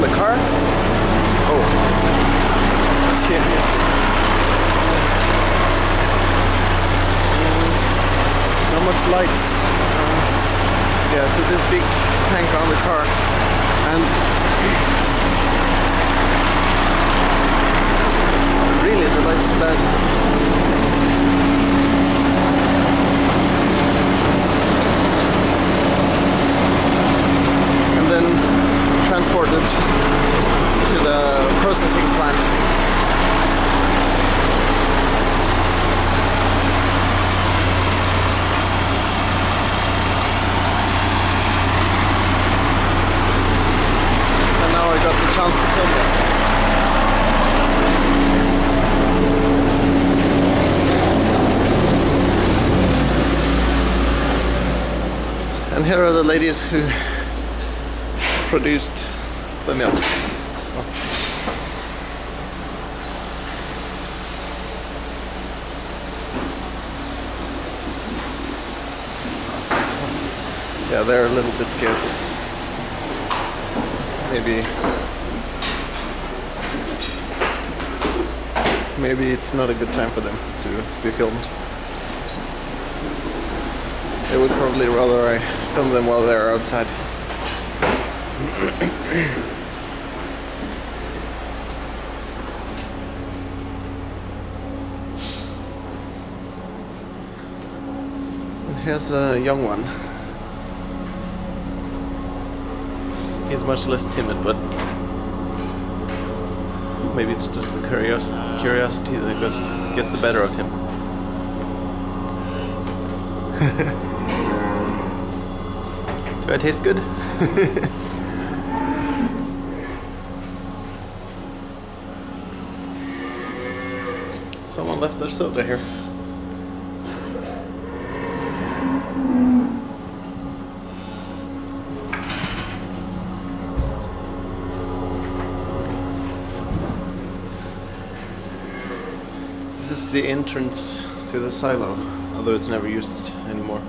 on the car. Oh, let's see here. Not much lights. Yeah, so this big tank on the car, and really the light's bad. And then transported to the processing plant. Got the chance to film it. And here are the ladies who produced the milk. Oh. Yeah, they're a little bit scared. Maybe it's not a good time for them to be filmed. They would probably rather I film them while they're outside. And here's a young one. He's much less timid, but maybe it's just the curiosity that gets the better of him. Do I taste good? Someone left their soda here. This is the entrance to the silo, although it's never used anymore.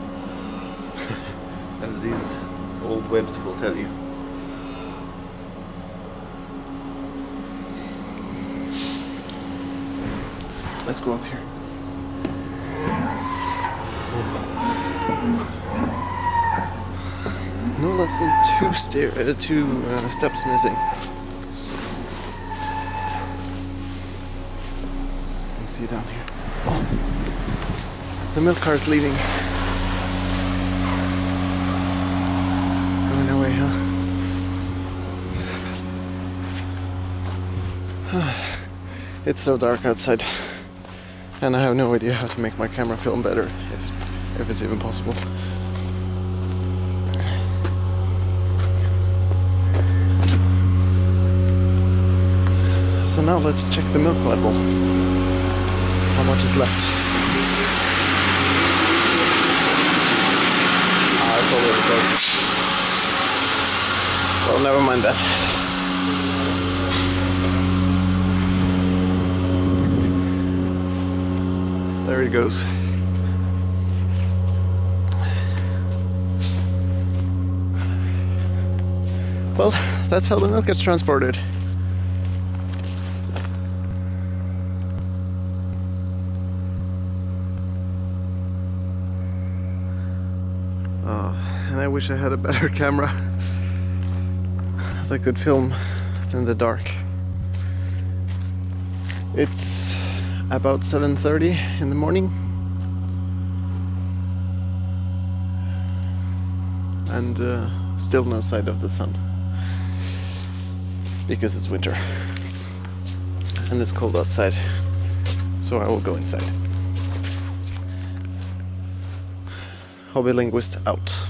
As these old webs will tell you. Let's go up here. No less than two steps missing. See down here. Oh, the milk car is leaving. Going away, huh? It's so dark outside, and I have no idea how to make my camera film better, if it's even possible. So now let's check the milk level. How much is left? Ah, it's already close. Well, never mind that. There it goes. Well, that's how the milk gets transported. And I wish I had a better camera that could film in the dark. It's about 7:30 in the morning, and still no sight of the sun because it's winter and it's cold outside, so I will go inside. Hobby Linguist out.